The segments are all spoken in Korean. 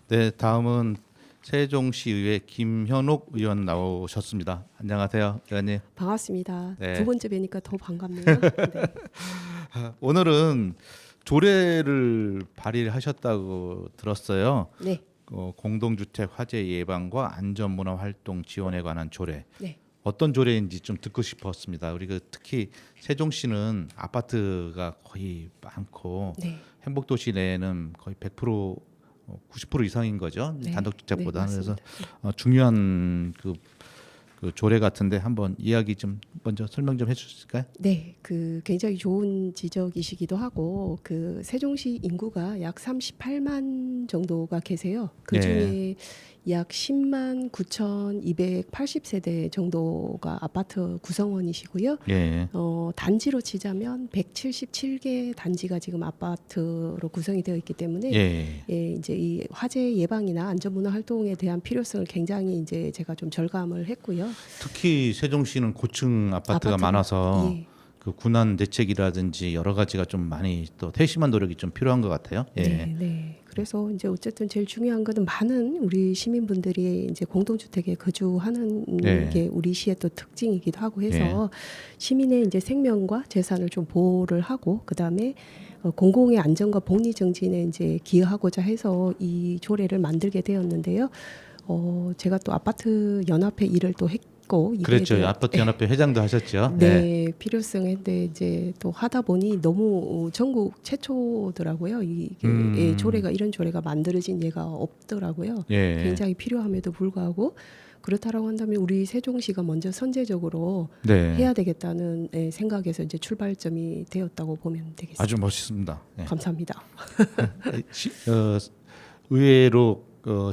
네, 다음은 세종시의회 김현옥 의원 나오셨습니다. 안녕하세요, 의원님. 반갑습니다. 네. 두 번째 뵈니까 더 반갑네요. 네. 오늘은 조례를 발의하셨다고 들었어요. 네. 공동주택 화재 예방과 안전문화 활동 지원에 관한 조례. 네. 어떤 조례인지 좀 듣고 싶었습니다. 우리 특히 세종시는 아파트가 거의 많고 네. 행복도시 내에는 거의 100% 90% 이상인 거죠. 네. 단독주택보다. 네, 그래서 맞습니다. 중요한 그 조례 같은데 한번 이야기 좀 먼저 설명 좀 해주실까요? 네, 굉장히 좋은 지적이시기도 하고 세종시 인구가 약 38만 정도가 계세요. 그 중에 약 10만 9,280세대 정도가 아파트 구성원이시고요. 예. 단지로 치자면 177개 단지가 지금 아파트로 구성이 되어 있기 때문에 예. 이제 이 화재 예방이나 안전문화 활동에 대한 필요성을 굉장히 이제 제가 좀 절감을 했고요. 특히 세종시는 고층 아파트가 많아서 예. 그 군안 대책이라든지 여러 가지가 좀 많이 또 세심한 노력이 좀 필요한 것 같아요. 예. 네, 네. 그래서 이제 어쨌든 제일 중요한 거는 많은 우리 시민분들이 이제 공동주택에 거주하는 네. 게 우리 시의 또 특징이기도 하고 해서 시민의 이제 생명과 재산을 좀 보호를 하고 그다음에 공공의 안전과 복리 정진에 이제 기여하고자 해서 이 조례를 만들게 되었는데요. 제가 또 아파트 연합회 일을 또 했고 그랬죠. 아파트 연합회 회장도 하셨죠. 네, 필요성인데 이제 또 하다 보니 너무 전국 최초더라고요. 이게 조례가 이런 조례가 만들어진 예가 없더라고요. 예. 굉장히 필요함에도 불구하고 그렇다라고 한다면 우리 세종시가 먼저 선제적으로 네. 해야 되겠다는 생각에서 이제 출발점이 되었다고 보면 되겠습니다. 아주 멋있습니다. 예. 감사합니다. 의외로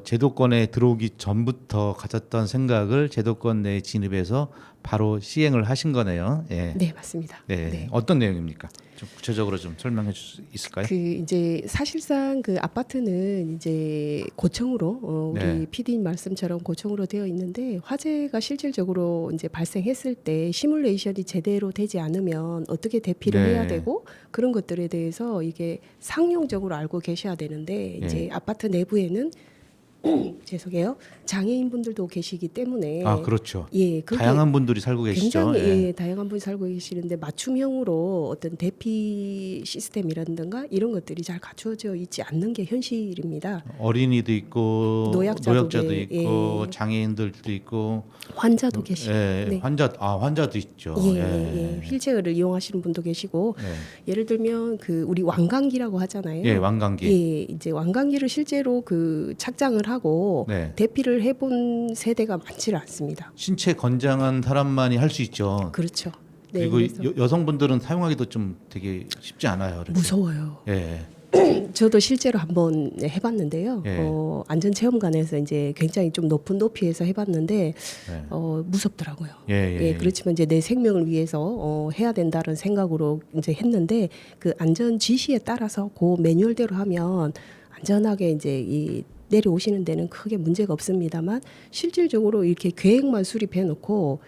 제도권에 들어오기 전부터 가졌던 생각을 제도권 내에 진입해서 바로 시행을 하신 거네요. 예. 네, 맞습니다. 네. 네. 어떤 내용입니까? 좀 구체적으로 좀 설명해 줄 수 있을까요? 이제 사실상 그 아파트는 이제 고층으로 네. 우리 PD님 말씀처럼 고층으로 되어 있는데 화재가 실질적으로 이제 발생했을 때 시뮬레이션이 제대로 되지 않으면 어떻게 대피를 네. 해야 되고 그런 것들에 대해서 이게 상용적으로 알고 계셔야 되는데 이제 아파트 내부에는 죄송해요. 장애인분들도 계시기 때문에 아, 그렇죠. 예, 그게 다양한 분들이 살고 계시죠. 굉장히 예. 다양한 분이 살고 계시는데 맞춤형으로 어떤 대피 시스템이라든가 이런 것들이 잘 갖추어져 있지 않는 게 현실입니다. 어린이도 있고 노약자도 있고 장애인들도 있고 환자도 계시고 예, 네. 환자도 있죠. 휠체어를 이용하시는 분도 계시고 예. 예를 들면 우리 완강기라고 하잖아요. 예, 완강기. 예, 이제 완강기를 실제로 착장을 하고 네. 대피를 해본 세대가 많지는 않습니다. 신체 건장한 사람만이 할 수 있죠. 그렇죠. 네, 그리고 그래서 여성분들은 사용하기도 좀 되게 쉽지 않아요. 그렇게. 무서워요. 예. 저도 실제로 한번 해봤는데요. 예. 안전체험관에서 이제 굉장히 좀 높은 높이에서 해봤는데 예. 무섭더라고요. 예. 그렇지만 이제 내 생명을 위해서 해야 된다는 생각으로 이제 했는데 그 안전 지시에 따라서 그 매뉴얼대로 하면 안전하게 이제 내려오시는 데는 크게 문제가 없습니다만 실질적으로 이렇게 계획만 수립해 놓고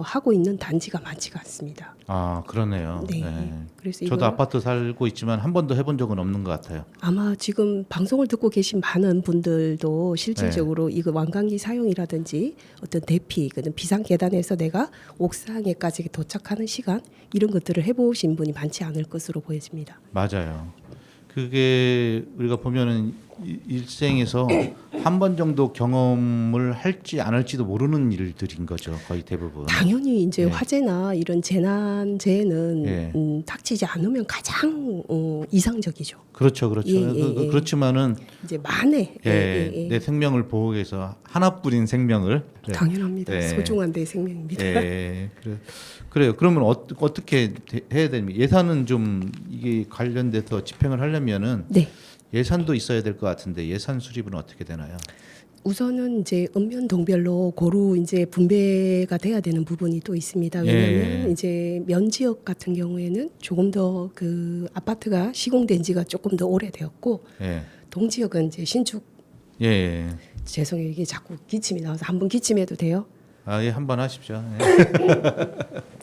하고 있는 단지가 많지가 않습니다. 아, 그러네요. 네. 예. 그래서 저도 이거는 아파트 살고 있지만 한 번도 해본 적은 없는 것 같아요. 아마 지금 방송을 듣고 계신 많은 분들도 실질적으로 이거 완강기 사용이라든지 어떤 대피, 비상 계단에서 내가 옥상에까지 도착하는 시간 이런 것들을 해보신 분이 많지 않을 것으로 보여집니다. 맞아요. 그게 우리가 보면은 일생에서 한 번 정도 경험을 할지 안 할지도 모르는 일들인 거죠. 거의 대부분. 당연히 이제 예. 화재나 이런 재난재해는 예. 닥치지 않으면 가장 이상적이죠. 그렇죠. 예. 그렇지만은 이제 만에 내 생명을 보호하기 위해서 하나뿐인 생명을 당연합니다. 예. 소중한 내 생명입니다. 예. 그래요. 그러면 어떻게 해야 됩니까? 예산은 좀 이게 관련돼서 집행을 하려면은 네. 예산도 있어야 될 것 같은데 예산 수립은 어떻게 되나요? 우선은 이제 읍면동별로 고루 이제 분배가 돼야 되는 부분이 또 있습니다. 왜냐하면 이제 면지역 같은 경우에는 조금 더 아파트가 시공된 지가 조금 더 오래되었고 예. 동지역은 이제 신축 예. 죄송해요 이게 자꾸 기침이 나와서 한번 기침해도 돼요? 아, 예, 한번 하십시오. 예.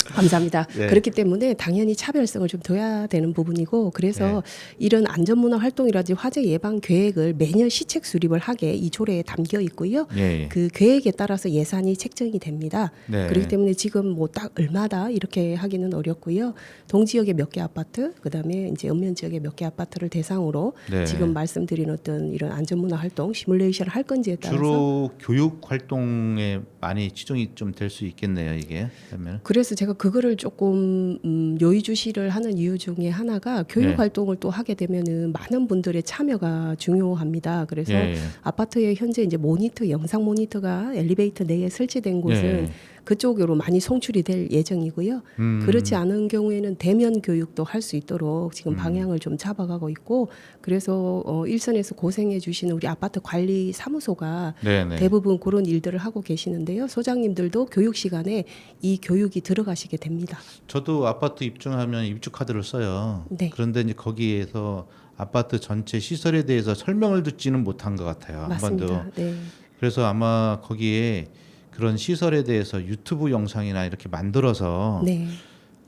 감사합니다. 네. 그렇기 때문에 당연히 차별성을 좀 둬야 되는 부분이고 그래서 이런 안전문화 활동이라든지 화재 예방 계획을 매년 시책 수립을 하게 이 조례에 담겨 있고요. 예. 그 계획에 따라서 예산이 책정이 됩니다. 네. 그렇기 때문에 지금 뭐 딱 얼마다 이렇게 하기는 어렵고요. 동지역의 몇 개 아파트, 그다음에 이제 읍면 지역의 몇 개 아파트를 대상으로 네. 지금 말씀드린 어떤 이런 안전문화 활동 시뮬레이션을 할 건지에 따라서 주로 교육 활동에 많이 치중이 좀 될 수 있겠네요, 이게. 그러면. 그래서 제가 그거를 조금 요의주시를 하는 이유 중에 하나가 교육 네. 활동을 또 하게 되면은 많은 분들의 참여가 중요합니다. 그래서 예. 아파트에 현재 이제 모니터, 영상 모니터가 엘리베이터 내에 설치된 곳은 예. 그쪽으로 많이 송출이 될 예정이고요. 그렇지 않은 경우에는 대면 교육도 할 수 있도록 지금 방향을 좀 잡아가고 있고 그래서 일선에서 고생해 주시는 우리 아파트 관리 사무소가 네네. 대부분 그런 일들을 하고 계시는데요. 소장님들도 교육 시간에 이 교육이 들어가시게 됩니다. 저도 아파트 입주하면 입주 카드를 써요. 네. 그런데 이제 거기에서 아파트 전체 시설에 대해서 설명을 듣지는 못한 것 같아요. 한 번도. 맞습니다. 네. 그래서 아마 거기에 그런 시설에 대해서 유튜브 영상이나 이렇게 만들어서 네.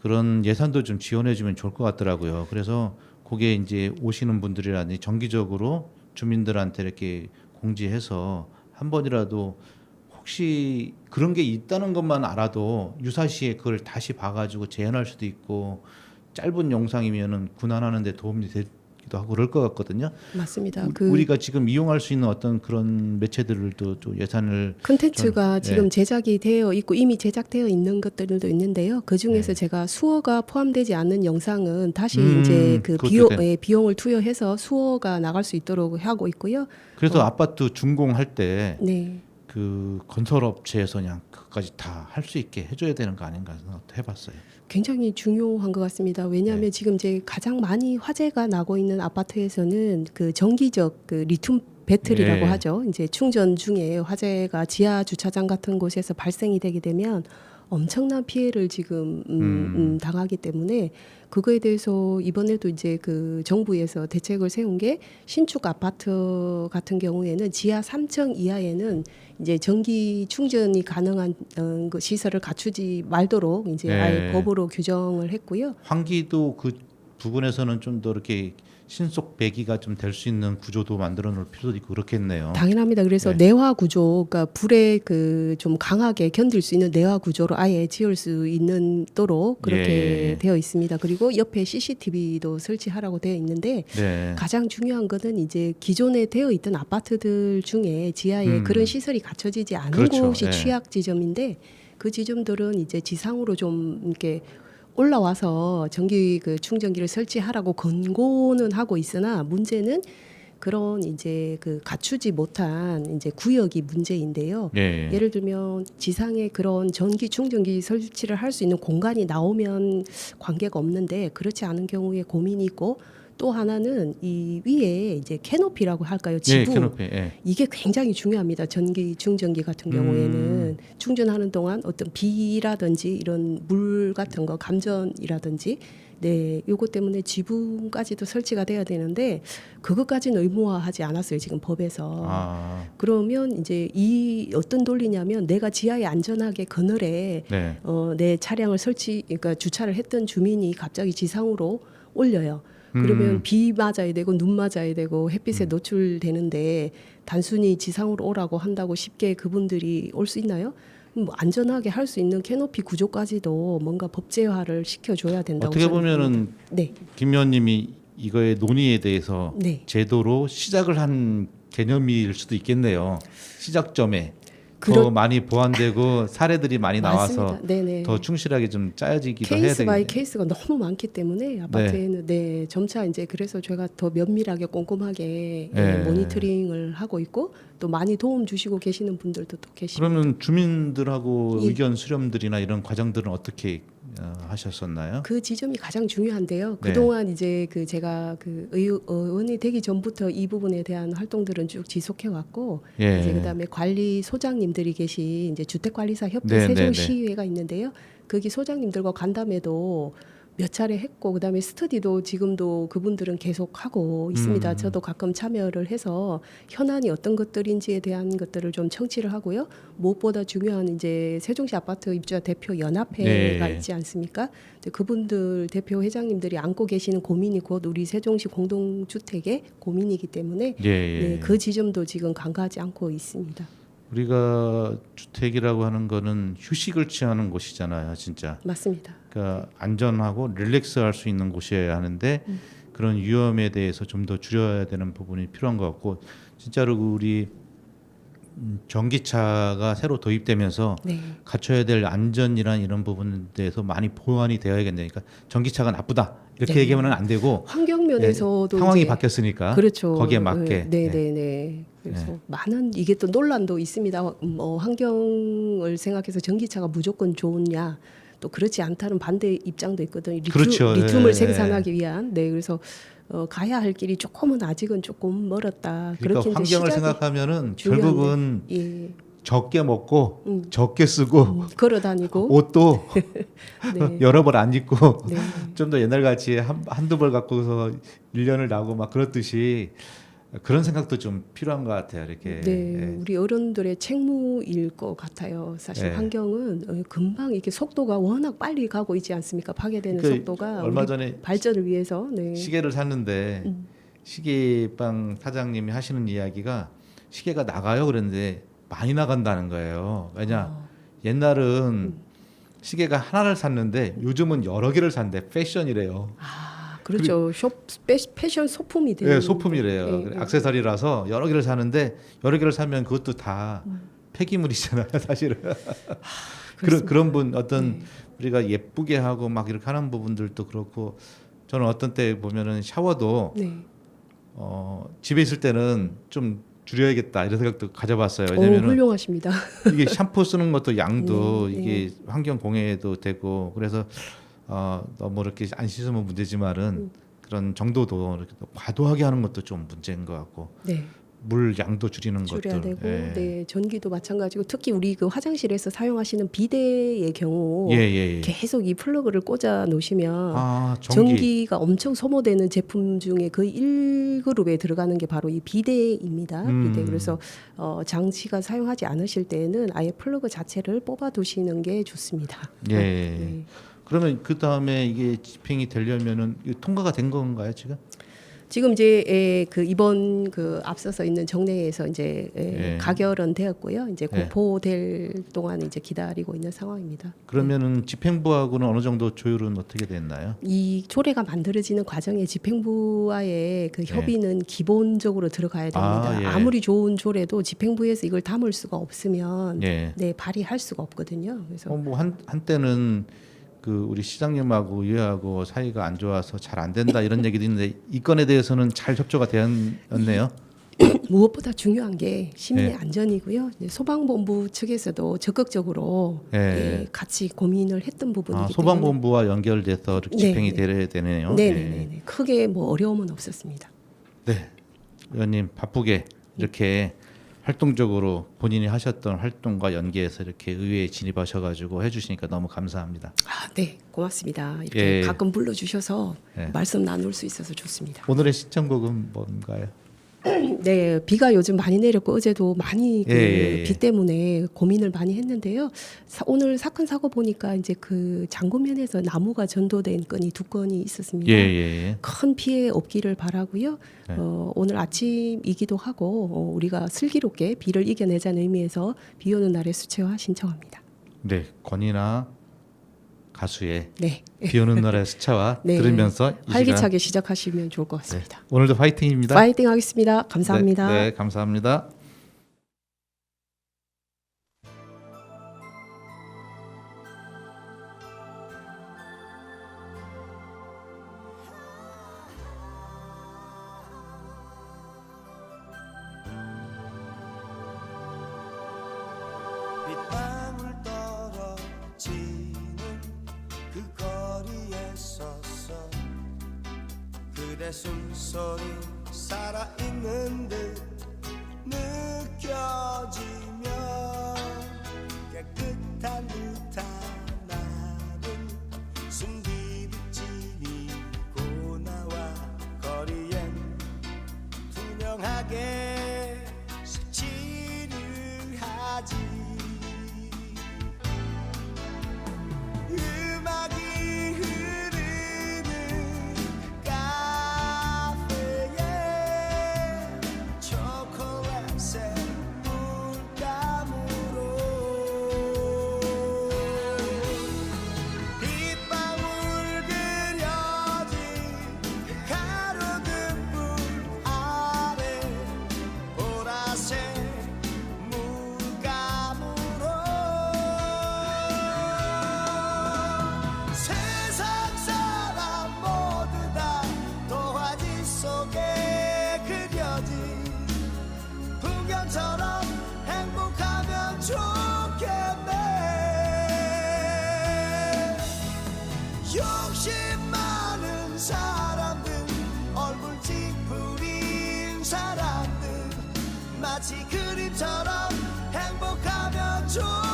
그런 예산도 좀 지원해주면 좋을 것 같더라고요. 그래서 그게 이제 오시는 분들이라든지 정기적으로 주민들한테 이렇게 공지해서 한 번이라도 혹시 그런 게 있다는 것만 알아도 유사시에 그걸 다시 봐가지고 재현할 수도 있고 짧은 영상이면은 군환하는데 도움이 되기도 하고 그럴 것 같거든요. 맞습니다. 우리가 지금 이용할 수 있는 어떤 그런 매체들도 좀 예산을 콘텐츠가 좀, 지금 제작이 되어 있고 이미 제작되어 있는 것들도 있는데요. 그 중에서 제가 수어가 포함되지 않는 영상은 다시 이제 그 그것도 비용을 투여해서 수어가 나갈 수 있도록 하고 있고요. 그래서 아파트 준공할 때 네. 그 건설업체에서 그냥 그까지 다 할 수 있게 해줘야 되는 거 아닌가 생각도 해봤어요. 굉장히 중요한 것 같습니다. 왜냐하면 지금 이제 가장 많이 화재가 나고 있는 아파트에서는 그 정기적 그 리튬 배터리라고 하죠. 이제 충전 중에 화재가 지하 주차장 같은 곳에서 발생이 되게 되면 엄청난 피해를 지금 당하기 때문에 그거에 대해서 이번에도 이제 그 정부에서 대책을 세운 게 신축 아파트 같은 경우에는 지하 3층 이하에는 이제 전기 충전이 가능한 그 시설을 갖추지 말도록 이제 아예 법으로 규정을 했고요. 환기도 그 부분에서는 좀 더 이렇게 신속 배기가 좀 될 수 있는 구조도 만들어 놓을 필요도 있고 그렇겠네요. 당연합니다. 그래서 내화 구조, 그러니까 불에 그 좀 강하게 견딜 수 있는 내화 구조로 아예 지을 수 있도록 그렇게 되어 있습니다. 그리고 옆에 CCTV도 설치하라고 되어 있는데 가장 중요한 것은 이제 기존에 되어 있던 아파트들 중에 지하에 그런 시설이 갖춰지지 않은 곳이 취약 지점인데 그 지점들은 이제 지상으로 좀 이렇게 올라와서 전기 그 충전기를 설치하라고 권고는 하고 있으나 문제는 그런 이제 그 갖추지 못한 이제 구역이 문제인데요. 예를 들면 지상에 그런 전기 충전기 설치를 할 수 있는 공간이 나오면 관계가 없는데 그렇지 않은 경우에 고민이 있고 또 하나는 이 위에 이제 캐노피라고 할까요? 지붕. 캐노피. 이게 굉장히 중요합니다. 전기 충전기 같은 경우에는 충전하는 동안 어떤 비라든지 이런 물 같은 거 감전이라든지 요것 때문에 지붕까지도 설치가 돼야 되는데 그것까지는 의무화하지 않았어요. 지금 법에서. 그러면 이제 이 어떤 논리냐면 내가 지하에 안전하게 그늘에 내 차량을 그러니까 주차를 했던 주민이 갑자기 지상으로 올려요. 그러면 비 맞아야 되고 눈 맞아야 되고 햇빛에 노출되는데 단순히 지상으로 오라고 한다고 쉽게 그분들이 올 수 있나요? 뭐 안전하게 할 수 있는 캐노피 구조까지도 뭔가 법제화를 시켜줘야 된다고 어떻게 보면은 김 의원님이 이거의 논의에 대해서 제도로 시작을 한 개념일 수도 있겠네요. 시작점에 더 많이 보완되고 사례들이 많이 나와서 더 충실하게 좀 짜여지기도 해야 되겠네요. 케이스 바이 케이스가 너무 많기 때문에 아파트에는 점차 이제 그래서 제가 더 면밀하게 꼼꼼하게 모니터링을 하고 있고 또 많이 도움 주시고 계시는 분들도 또 계시고. 그러면 주민들하고 의견 수렴들이나 이런 과정들은 어떻게 하셨었나요? 그 지점이 가장 중요한데요. 그동안 이제 그 제가 그 의원이 되기 전부터 이 부분에 대한 활동들은 쭉 지속해 왔고 이제 그다음에 관리 소장님들이 계신 이제 주택관리사 협회 세종시의회가 있는데요. 거기 소장님들과 간담회도 몇 차례 했고 그다음에 스터디도 지금도 그분들은 계속 하고 있습니다. 저도 가끔 참여를 해서 현안이 어떤 것들인지에 대한 것들을 좀 청취를 하고요. 무엇보다 중요한 이제 세종시 아파트 입주자 대표 연합회가 네. 있지 않습니까? 이제 그분들 대표 회장님들이 안고 계시는 고민이 곧 우리 세종시 공동주택의 고민이기 때문에 예, 예. 네, 그 지점도 지금 간과하지 않고 있습니다. 우리가 주택이라고 하는 거는 휴식을 취하는 곳이잖아요, 진짜. 맞습니다. 그러니까 안전하고 릴렉스할 수 있는 곳이어야 하는데 그런 위험에 대해서 좀 더 줄여야 되는 부분이 필요한 것 같고 진짜로 우리 전기차가 새로 도입되면서 네. 갖춰야 될 안전이란 이런 부분에 대해서 많이 보완이 되어야겠네요. 그러니까 전기차가 나쁘다 이렇게 네. 얘기하면 안 되고 환경면에서도 상황이 이제 바뀌었으니까 그렇죠. 거기에 맞게 네, 네, 네. 그래서 많은 이게 또 논란도 있습니다. 환경을 생각해서 전기차가 무조건 좋으냐? 또 그렇지 않다는 반대 입장도 있거든요. 그렇죠. 리튬을 네. 생산하기 위한. 네, 그래서 가야 할 길이 조금은 아직은 조금 멀었다. 그러니까 그렇게 이제 환경을 시작이 생각하면은 중요한데, 결국은 예, 적게 먹고 적게 쓰고 걸어 다니고 옷도 네. 여러 벌 안 입고 네. 좀 더 옛날 같이 한두 벌 갖고서 1년을 나고 막 그렇듯이 그런 생각도 좀 필요한 것 같아요. 이렇게. 네, 예. 우리 어른들의 책무일 것 같아요. 사실 네. 환경은 금방 이렇게 속도가 워낙 빨리 가고 있지 않습니까? 파괴되는 그러니까 속도가 얼마 우리 전에 발전을 위해서. 네. 시계를 샀는데 시계방 사장님이 하시는 이야기가 시계가 나가요 그랬는데 많이 나간다는 거예요. 왜냐 옛날은 시계가 하나를 샀는데 요즘은 여러 개를 산대. 패션이래요. 그렇죠. 패션 소품이 되는. 네, 소품이래요. 네, 그래, 네. 액세서리라서 여러 개를 사는데 여러 개를 사면 그것도 다 폐기물이잖아요, 사실은. 그런 분 어떤 네. 우리가 예쁘게 하고 막 이렇게 하는 부분들도 그렇고 저는 어떤 때 보면은 샤워도 네. 집에 있을 때는 좀 줄여야겠다 이런 생각도 가져봤어요. 오, 왜냐면은 훌륭하십니다. 이게 샴푸 쓰는 것도 양도 네, 이게 환경 공해도 되고 그래서 너무 이렇게 안 씻으면 문제지만은 그런 정도도 이렇게 또 과도하게 하는 것도 좀 문제인 것 같고 네. 물 양도 줄이는 줄여야 것들. 되고, 예. 네, 전기도 마찬가지고 특히 우리 그 화장실에서 사용하시는 비데의 경우 예, 예, 예. 계속 이 플러그를 꽂아 놓으시면 아, 전기. 전기가 엄청 소모되는 제품 중에 거의 1그룹에 들어가는 게 바로 이 비데입니다. 비데. 그래서 장치가 사용하지 않으실 때에는 아예 플러그 자체를 뽑아 두시는 게 좋습니다. 예. 네. 그러면 그 다음에 이게 집행이 되려면은 이거 통과가 된 건가요 지금? 지금 이제 그 이번 그 앞서서 있는 정례에서 이제 예. 가결은 되었고요. 이제 예. 공포될 동안 이제 기다리고 있는 상황입니다. 그러면은 집행부하고는 어느 정도 조율은 어떻게 됐나요? 이 조례가 만들어지는 과정에 집행부와의 그 협의는 기본적으로 들어가야 됩니다. 아, 예. 아무리 좋은 조례도 집행부에서 이걸 담을 수가 없으면 예. 네, 발의할 수가 없거든요. 그래서 뭐 한때는 그 우리 시장님하고 의회하고 사이가 안 좋아서 잘 안 된다 이런 얘기도 있는데 이 건에 대해서는 잘 협조가 되었네요. 무엇보다 중요한 게 시민의 예. 안전이고요. 이제 소방본부 측에서도 적극적으로 예. 예, 같이 고민을 했던 부분이기 때문에 소방본부와 연결돼서 이렇게 네, 집행이 네. 돼야 되네요. 네네네. 크게 뭐 어려움은 없었습니다. 네, 의원님 바쁘게 이렇게 활동적으로 본인이 하셨던 활동과 연계해서 이렇게 의회에 진입하셔가지고 해주시니까 너무 감사합니다. 아, 네, 고맙습니다. 이렇게 예. 가끔 불러주셔서 예. 말씀 나눌 수 있어서 좋습니다. 오늘의 신청곡은 뭔가요? 네, 비가 요즘 많이 내렸고 어제도 많이 그 예. 비 때문에 고민을 많이 했는데요. 오늘 사건 사고 보니까 이제 그 장구면에서 나무가 전도된 건이 2건이 있었습니다. 예. 큰 피해 없기를 바라고요. 네. 오늘 아침이기도 하고 우리가 슬기롭게 비를 이겨내자는 의미에서 비 오는 날의 수채화 신청합니다. 네, 권이나 가수의 네, 비오는 날의 수차와 네. 들으면서 이 활기차게 시작하시면 좋을 것 시간, 같습니다. 네, 오늘도 파이팅입니다. 파이팅 하겠습니다. 감사합니다. 네, 감사합니다. 빗방울 떨어지는 그 거리에 서서 그대 숨소리 살아있는 듯 느껴지며 깨끗한 듯한 나를 숨기듯이 마치 그림처럼 행복하면 좋아